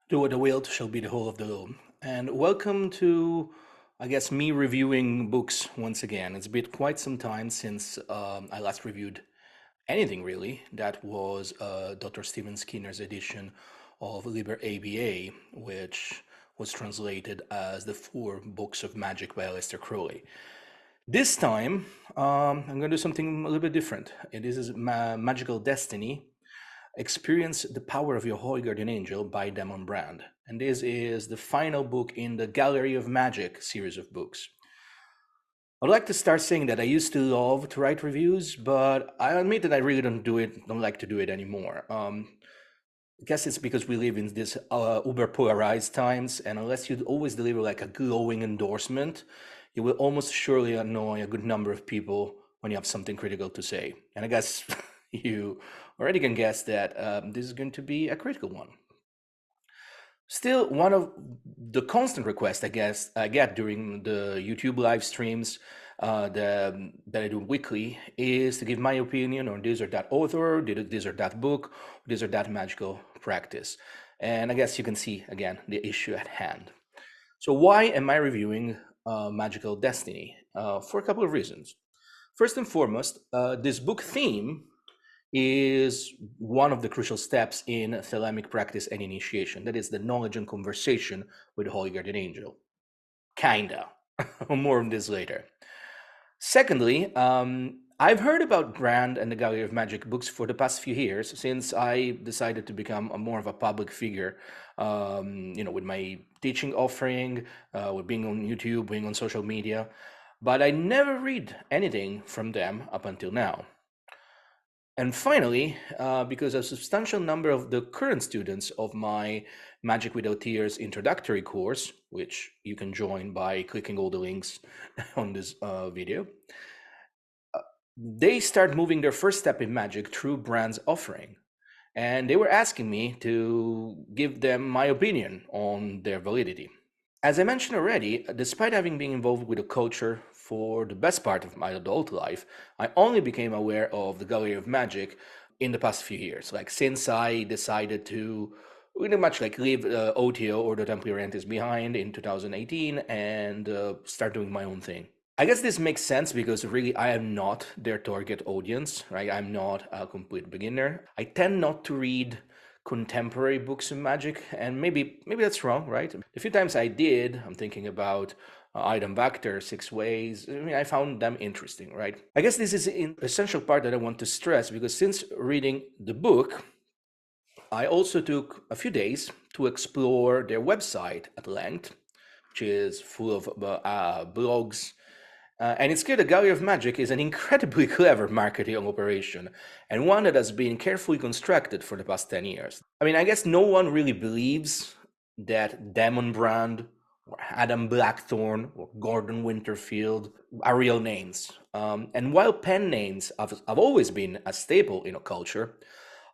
Do what the will shall be the whole of the law. And welcome to, I guess, me reviewing books once again. It's been quite some time since I last reviewed anything really. That was Dr. Stephen Skinner's edition of Liber ABA, which was translated as The Four Books of Magic by Aleister Crowley. This time, I'm going to do something a little bit different. This is Magical Destiny, Experience the Power of Your Holy Guardian Angel by Damon Brand. And this is the final book in the Gallery of Magic series of books. I'd like to start saying that I used to love to write reviews, but I admit that I really don't like to do it anymore. I guess it's because we live in this uber polarized times, and unless you always deliver like a glowing endorsement, you will almost surely annoy a good number of people when you have something critical to say. And I guess you already can guess that this is going to be a critical one. Still, one of the constant requests I guess I get during the YouTube live streams that I do weekly is to give my opinion on this or that author, this or that book, this or that magical practice. And I guess you can see again the issue at hand. So why am I reviewing Magical Destiny? For a couple of reasons. First and foremost, this book theme is one of the crucial steps in Thelemic practice and initiation. That is the knowledge and conversation with the Holy Guardian Angel. Kinda. More on this later. Secondly, I've heard about Brand and the Gallery of Magic books for the past few years since I decided to become more of a public figure, with my teaching offering, with being on YouTube, being on social media. But I never read anything from them up until now. And finally, because a substantial number of the current students of my Magic with O.T.O's introductory course, which you can join by clicking all the links on this video, they start moving their first step in Magic through Brand's offering. And they were asking me to give them my opinion on their validity. As I mentioned already, despite having been involved with the culture for the best part of my adult life, I only became aware of the Gallery of Magic in the past few years. Like since I decided to pretty much like leave O.T.O or the Temple Orientis behind in 2018 and start doing my own thing. I guess this makes sense because really I am not their target audience, right? I'm not a complete beginner. I tend not to read contemporary books of magic, and maybe that's wrong, right? The few times I did, I'm thinking about Item Vector, Six Ways. I mean, I found them interesting, right? I guess this is an essential part that I want to stress because since reading the book, I also took a few days to explore their website at length, which is full of blogs. And it's clear the Gallery of Magic is an incredibly clever marketing operation, and one that has been carefully constructed for the past 10 years. I mean, I guess no one really believes that Damon Brand or Adam Blackthorne or Gordon Winterfield are real names. And while pen names have always been a staple in a culture,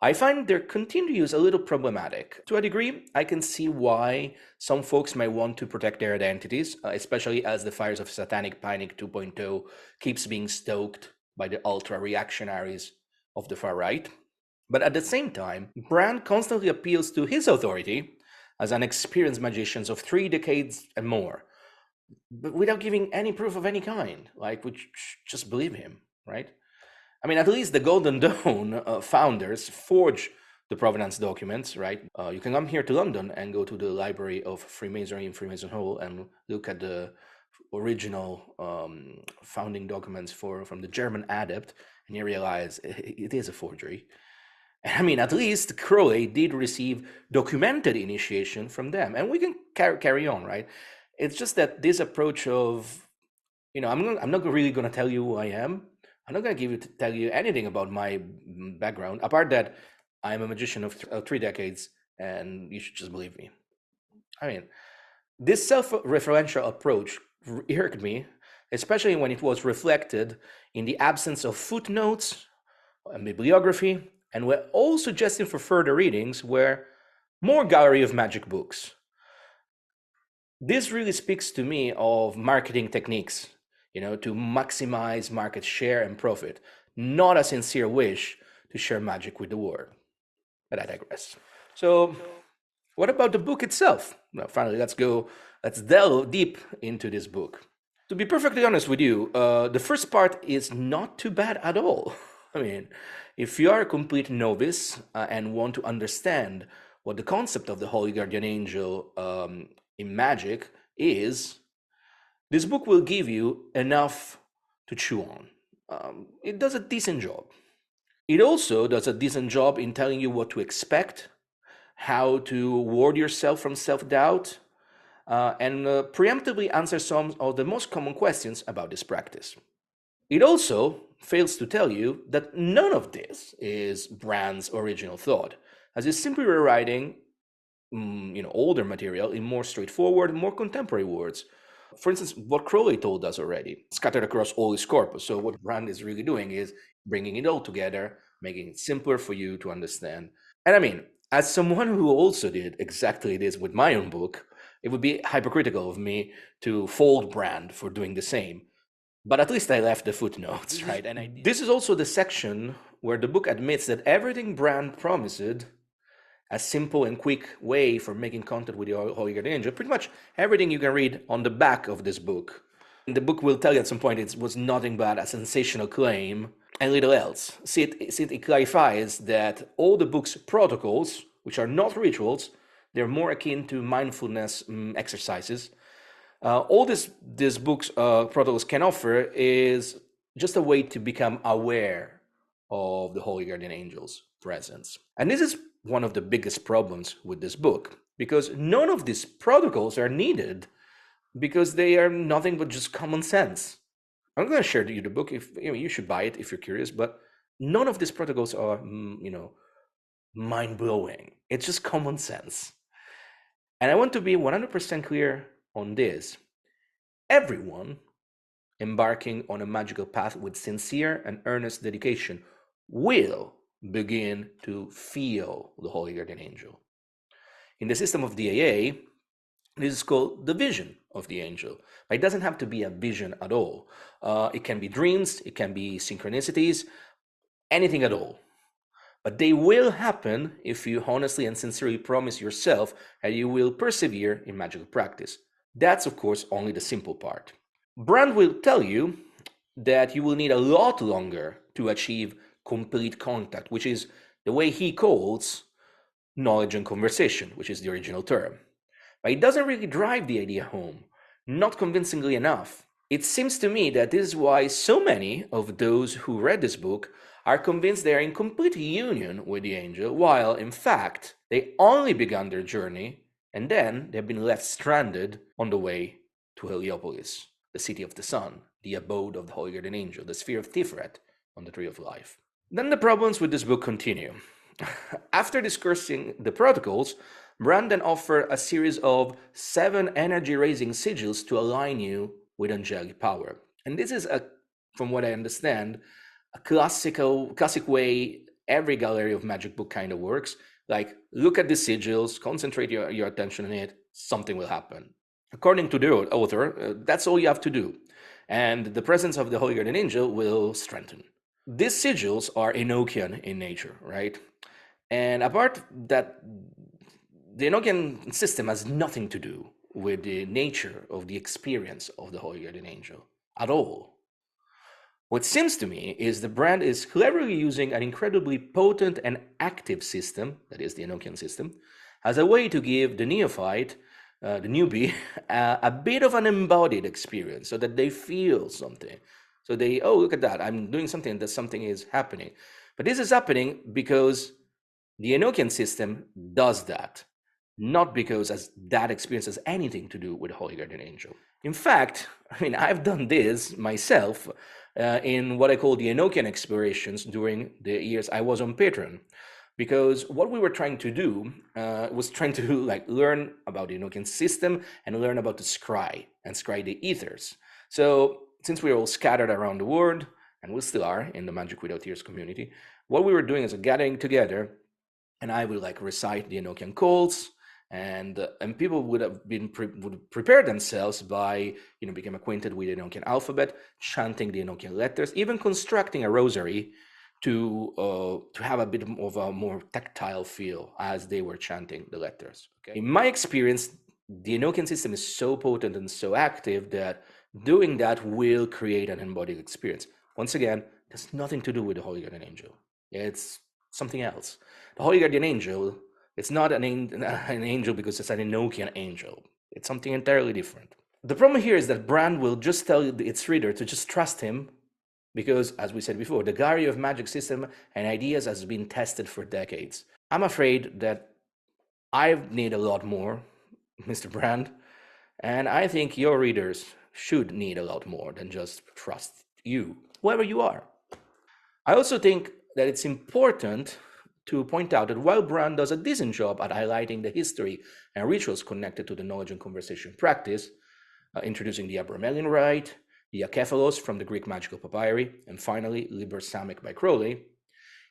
I find their continued use a little problematic. To a degree, I can see why some folks might want to protect their identities, especially as the fires of Satanic Panic 2.0 keeps being stoked by the ultra-reactionaries of the far right. But at the same time, Brand constantly appeals to his authority as an experienced magician of 3 decades and more, but without giving any proof of any kind, like, which just believe him, right? I mean, at least the Golden Dawn founders forged the provenance documents, right? You can come here to London and go to the Library of Freemasonry in Freemason Hall and look at the original founding documents from the German adept, and you realize it is a forgery. I mean, at least Crowley did receive documented initiation from them, and we can carry on, right? It's just that this approach of, I'm not really going to tell you who I am. I'm not going to tell you anything about my background, apart that I'm a magician of 3 decades, and you should just believe me. I mean, this self-referential approach irked me, especially when it was reflected in the absence of footnotes and bibliography, and where all suggesting for further readings were more Gallery of Magic books. This really speaks to me of marketing techniques, to maximize market share and profit, not a sincere wish to share magic with the world. But I digress. So What about the book itself? Now, finally, let's delve deep into this book. To be perfectly honest with you, the first part is not too bad at all. I mean, if you are a complete novice and want to understand what the concept of the Holy Guardian Angel in Magic is, this book will give you enough to chew on. It does a decent job. It also does a decent job in telling you what to expect, how to ward yourself from self doubt, and preemptively answer some of the most common questions about this practice. It also fails to tell you that none of this is Brand's original thought, as he's simply rewriting older material in more straightforward, more contemporary words. For instance, what Crowley told us already, scattered across all his corpus. So what Brand is really doing is bringing it all together, making it simpler for you to understand. And I mean, as someone who also did exactly this with my own book, it would be hypocritical of me to fault Brand for doing the same. But at least I left the footnotes, right? This is also the section where the book admits that everything Brand promised, a simple and quick way for making contact with the Holy Guardian Angel, pretty much everything you can read on the back of this book. And the book will tell you at some point it was nothing but a sensational claim and little else. See, it clarifies that all the book's protocols, which are not rituals, they're more akin to mindfulness exercises. All this book's protocols can offer is just a way to become aware of the Holy Guardian Angel's presence. And this is one of the biggest problems with this book, because none of these protocols are needed because they are nothing but just common sense. I'm going to share you the book. If you should buy it if you're curious, but none of these protocols are, mind blowing. It's just common sense. And I want to be 100% clear on this. Everyone embarking on a magical path with sincere and earnest dedication will begin to feel the Holy Guardian Angel. In the system of the AA, this is called the vision of the angel. But it doesn't have to be a vision at all. It can be dreams, it can be synchronicities, anything at all. But they will happen if you honestly and sincerely promise yourself that you will persevere in magical practice. That's, of course, only the simple part. Brand will tell you that you will need a lot longer to achieve complete contact, which is the way he calls knowledge and conversation, which is the original term. But it doesn't really drive the idea home, not convincingly enough. It seems to me that this is why so many of those who read this book are convinced they are in complete union with the angel, while in fact they only began their journey and then they've been left stranded on the way to Heliopolis, the city of the sun, the abode of the Holy Guardian Angel, the sphere of Tiferet on the Tree of Life. Then the problems with this book continue. After discussing the protocols, Brandon offered a series of 7 energy-raising sigils to align you with angelic power. And this is, from what I understand, a classic way every gallery of magic book kind of works. Like, look at the sigils, concentrate your attention on it, something will happen. According to the author, that's all you have to do. And the presence of the Holy Guardian Angel will strengthen. These sigils are Enochian in nature, right? And apart that, the Enochian system has nothing to do with the nature of the experience of the Holy Guardian Angel at all. What seems to me is the brand is cleverly using an incredibly potent and active system, that is the Enochian system, as a way to give the neophyte, the newbie, a bit of an embodied experience so that they feel something. So they, oh, look at that, I'm doing something, that something is happening. But this is happening because the Enochian system does that, not because that experience has anything to do with the Holy Guardian Angel. In fact, I've done this myself in what I call the Enochian explorations during the years I was on Patreon. Because what we were trying to do was trying to learn about the Enochian system and learn about the scry and scry the ethers. So since we were all scattered around the world, and we still are in the Magic Without Tears community, what we were doing is gathering together, and I would recite the Enochian calls, and people would prepare themselves by become acquainted with the Enochian alphabet, chanting the Enochian letters, even constructing a rosary to have a bit of a more tactile feel as they were chanting the letters. Okay? In my experience, the Enochian system is so potent and so active that doing that will create an embodied experience. Once again, it has nothing to do with the Holy Guardian Angel. It's something else. The Holy Guardian Angel, it's not an angel because it's an Enochian angel. It's something entirely different. The problem here is that Brand will just tell its reader to just trust him because, as we said before, the Gallery of Magic system and ideas has been tested for decades. I'm afraid that I need a lot more, Mr. Brand, and I think your readers should need a lot more than just trust you, whoever you are. I also think that it's important to point out that while Brand does a decent job at highlighting the history and rituals connected to the knowledge and conversation practice, introducing the Abramelin rite, the Akephalos from the Greek magical papyri, and finally Liber Samic by Crowley,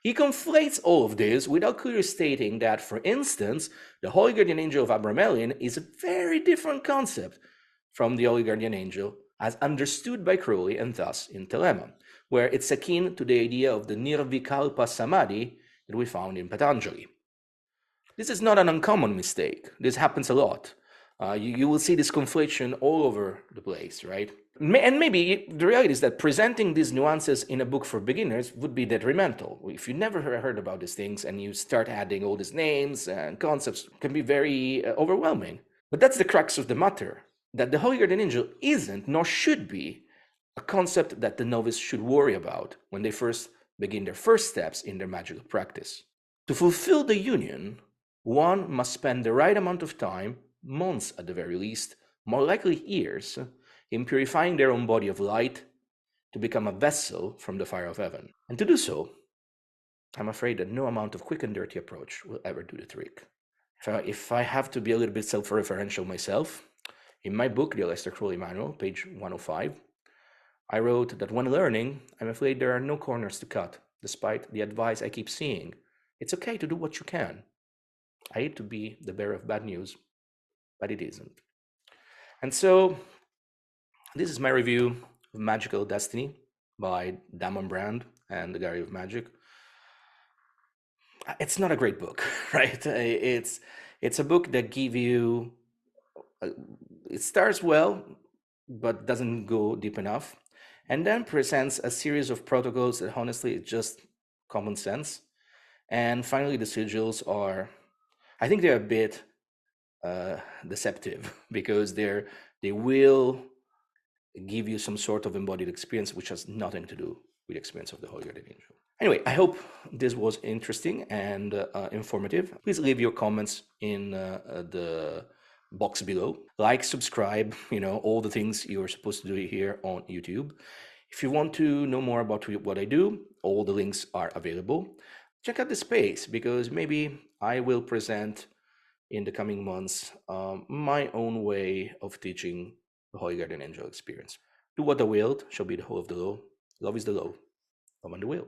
he conflates all of this without clearly stating that, for instance, the Holy Guardian Angel of Abramelin is a very different concept from the Holy Guardian Angel as understood by Crowley and thus in Thelema, where it's akin to the idea of the Nirvikalpa Samadhi that we found in Patanjali. This is not an uncommon mistake. This happens a lot. You will see this conflation all over the place, right? And maybe the reality is that presenting these nuances in a book for beginners would be detrimental. If you never heard about these things and you start adding all these names and concepts, it can be very overwhelming. But that's the crux of the matter, that the Holy Guardian Angel isn't, nor should be, a concept that the novice should worry about when they first begin their first steps in their magical practice. To fulfill the union, one must spend the right amount of time, months at the very least, more likely years, in purifying their own body of light to become a vessel from the fire of heaven. And to do so, I'm afraid that no amount of quick and dirty approach will ever do the trick. If I have to be a little bit self-referential myself, in my book, The Aleister Crowley Manual, page 105, I wrote that when learning, I'm afraid there are no corners to cut, despite the advice I keep seeing. It's okay to do what you can. I hate to be the bearer of bad news, but it isn't. And so, this is my review of Magical Destiny by Damon Brand and the Gallery of Magick. It's not a great book, right? It's a book that gives you, it starts well, but doesn't go deep enough, and then presents a series of protocols that honestly is just common sense. And finally, the sigils are, I think they're a bit deceptive because they will give you some sort of embodied experience which has nothing to do with the experience of the Holy Guardian Angel. Anyway, I hope this was interesting and informative. Please leave your comments in the box below. Like, subscribe, all the things you're supposed to do here on YouTube. If you want to know more about what I do, all the links are available. Check out the space because maybe I will present in the coming months my own way of teaching the Holy Guardian Angel experience. Do what thou wilt shall be the whole of the law. Love is the law. Love and the will.